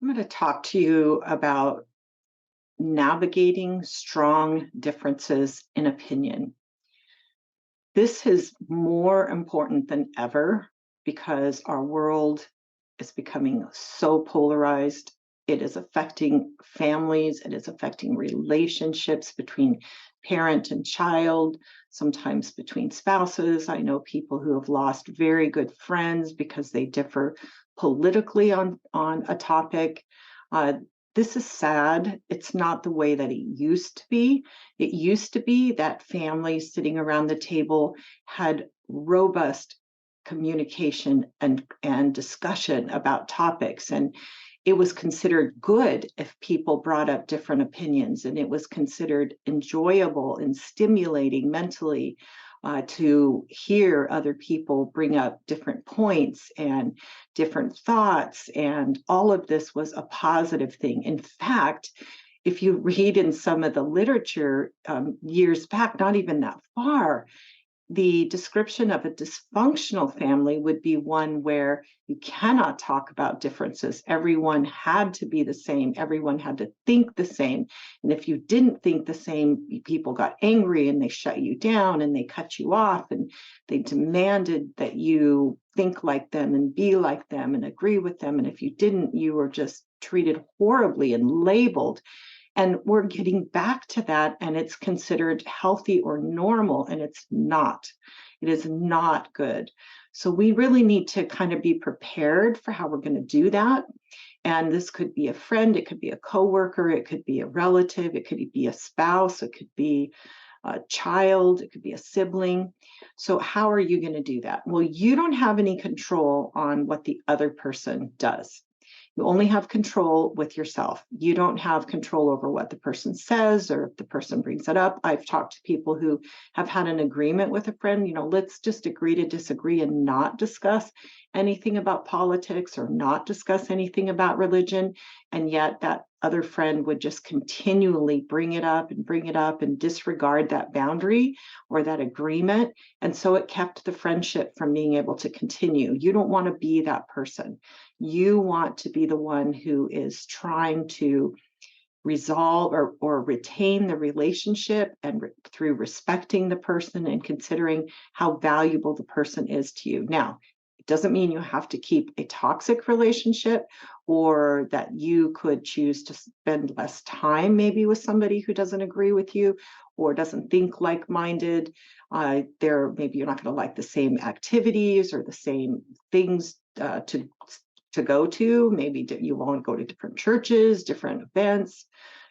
I'm going to talk to you about navigating strong differences in opinion. This is more important than ever because our world is becoming so polarized. It is affecting families, it is affecting relationships between parent and child, sometimes between spouses. I know people who have lost very good friends because they differ politically on a topic. Uh, this is sad. It's not the way that it used to be. It used to be that families sitting around the table had robust communication and discussion about topics, and it was considered good if people brought up different opinions, and it was considered enjoyable and stimulating mentally to hear other people bring up different points and different thoughts, and all of this was a positive thing. In fact, if you read in some of the literature years back, not even that far, the description of a dysfunctional family would be one where you cannot talk about differences. Everyone had to be the same. Everyone had to think the same. And if you didn't think the same, people got angry and they shut you down and they cut you off and they demanded that you think like them and be like them and agree with them. And if you didn't, you were just treated horribly and labeled. And we're getting back to that, and it's considered healthy or normal, and it's not. It is not good. So we really need to kind of be prepared for how we're going to do that. And this could be a friend, it could be a coworker, it could be a relative, it could be a spouse, it could be a child, it could be a sibling. So how are you going to do that? Well, you don't have any control on what the other person does. You only have control with yourself. You don't have control over what the person says or if the person brings it up. I've talked to people who have had an agreement with a friend, let's just agree to disagree and not discuss anything about politics or not discuss anything about religion. And yet that other friend would just continually bring it up and disregard that boundary or that agreement. And so it kept the friendship from being able to continue. You don't want to be that person. You want to be the one who is trying to resolve or retain the relationship and through respecting the person and considering how valuable the person is to you. Now, it doesn't mean you have to keep a toxic relationship or that you could choose to spend less time maybe with somebody who doesn't agree with you or doesn't think like-minded. Maybe you're not going to like the same activities or the same things to go to. Maybe you want to go to different churches, different events.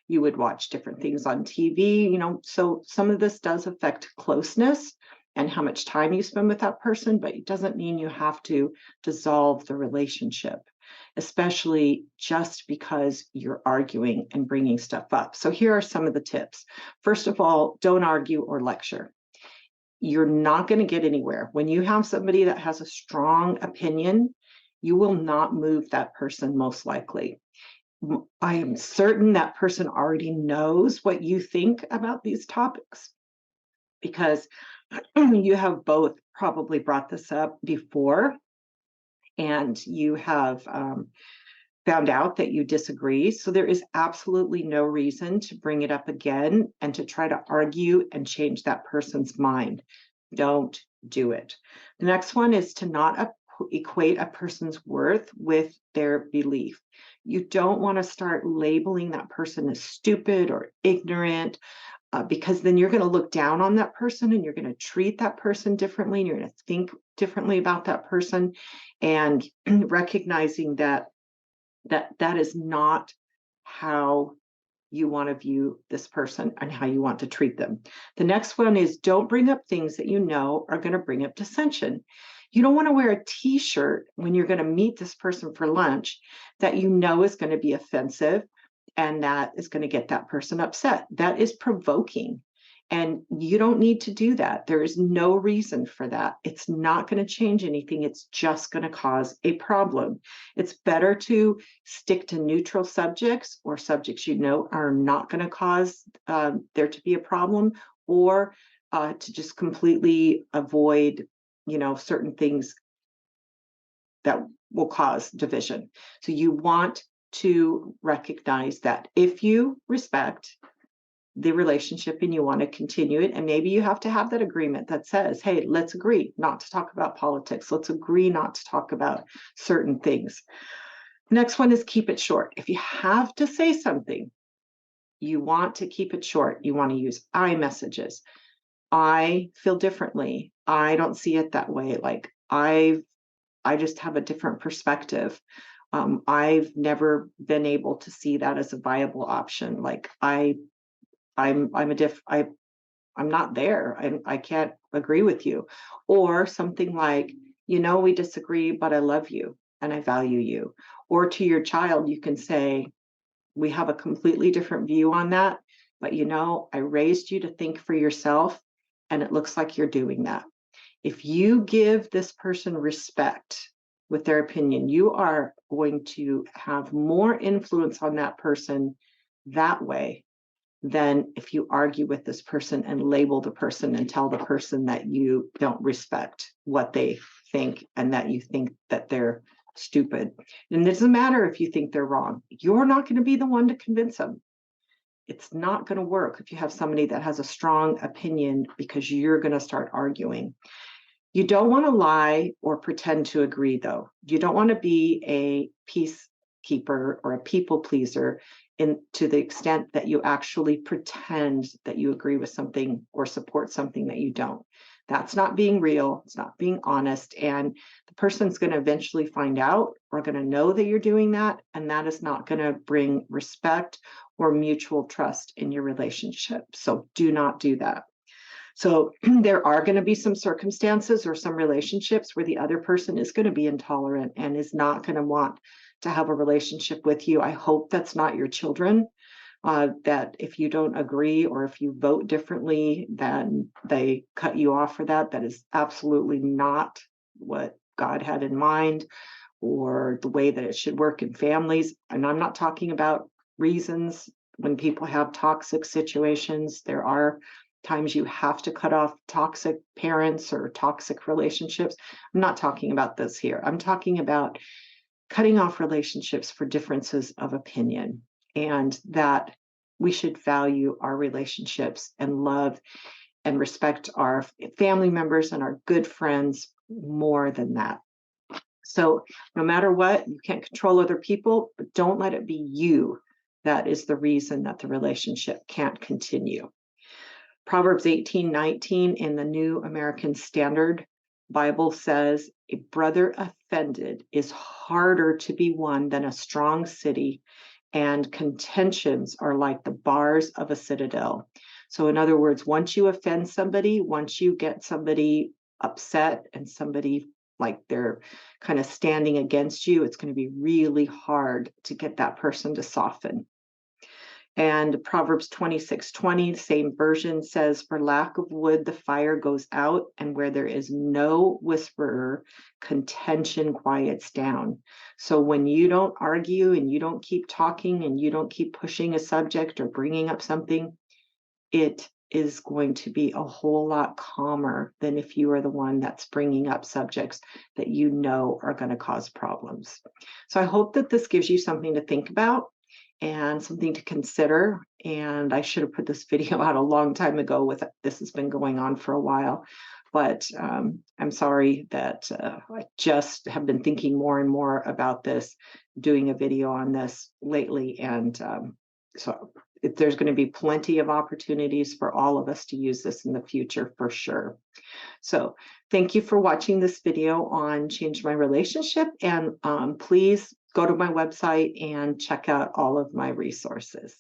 You would watch different things on TV, so some of this does affect closeness and how much time you spend with that person, but it doesn't mean you have to dissolve the relationship, especially just because you're arguing and bringing stuff up. So here are some of the tips. First of all, don't argue or lecture. You're not going to get anywhere. When you have somebody that has a strong opinion, you will not move that person most likely. I am certain that person already knows what you think about these topics because you have both probably brought this up before and you have found out that you disagree. So there is absolutely no reason to bring it up again and to try to argue and change that person's mind. Don't do it. The next one is to not equate a person's worth with their belief. You don't want to start labeling that person as stupid or ignorant because then you're going to look down on that person and you're going to treat that person differently and you're going to think differently about that person, and recognizing that is not how you want to view this person and how you want to treat them. The next one is don't bring up things that you know are going to bring up dissension. You don't want to wear a t-shirt when you're going to meet this person for lunch that you know is going to be offensive and that is going to get that person upset. That is provoking. And you don't need to do that. There is no reason for that. It's not going to change anything. It's just going to cause a problem. It's better to stick to neutral subjects or subjects you know are not going to cause there to be a problem, or to just completely avoid, certain things that will cause division. So you want to recognize that if you respect the relationship and you want to continue it, and maybe you have to have that agreement that says, hey, let's agree not to talk about politics. Let's agree not to talk about certain things. Next one is keep it short. If you have to say something, you want to keep it short. You want to use I messages. I feel differently. I don't see it that way. Like I just have a different perspective. I've never been able to see that as a viable option. Like I'm not there. I can't agree with you. Or something like, we disagree, but I love you and I value you. Or to your child, you can say, we have a completely different view on that, but I raised you to think for yourself, and it looks like you're doing that. If you give this person respect with their opinion, you are going to have more influence on that person that way than if you argue with this person and label the person and tell the person that you don't respect what they think and that you think that they're stupid. And it doesn't matter if you think they're wrong. You're not going to be the one to convince them. It's not going to work if you have somebody that has a strong opinion because you're going to start arguing. You don't want to lie or pretend to agree, though. You don't want to be a peacekeeper or a people pleaser to the extent that you actually pretend that you agree with something or support something that you don't. That's not being real. It's not being honest. And the person's going to eventually find out or going to know that you're doing that. And that is not going to bring respect or mutual trust in your relationship. So do not do that. So there are going to be some circumstances or some relationships where the other person is going to be intolerant and is not going to want to have a relationship with you. I hope that's not your children, that if you don't agree or if you vote differently, then they cut you off for that. That is absolutely not what God had in mind or the way that it should work in families. And I'm not talking about reasons when people have toxic situations. There are times you have to cut off toxic parents or toxic relationships. I'm not talking about this here. I'm talking about cutting off relationships for differences of opinion, and that we should value our relationships and love and respect our family members and our good friends more than that. So no matter what, you can't control other people, but don't let it be you that is the reason that the relationship can't continue. Proverbs 18:19 in the New American Standard Bible says, a brother offended is harder to be won than a strong city, and contentions are like the bars of a citadel. So in other words, once you offend somebody, once you get somebody upset and somebody like they're kind of standing against you, it's going to be really hard to get that person to soften. And Proverbs 26:20, same version, says, for lack of wood, the fire goes out, and where there is no whisperer, contention quiets down. So when you don't argue and you don't keep talking and you don't keep pushing a subject or bringing up something, it is going to be a whole lot calmer than if you are the one that's bringing up subjects that you know are going to cause problems. So I hope that this gives you something to think about and something to consider. And I should have put this video out a long time ago. This has been going on for a while, but I'm sorry that I just have been thinking more and more about this, doing a video on this lately. And so there's going to be plenty of opportunities for all of us to use this in the future for sure. So thank you for watching this video on Change My Relationship, and please go to my website and check out all of my resources.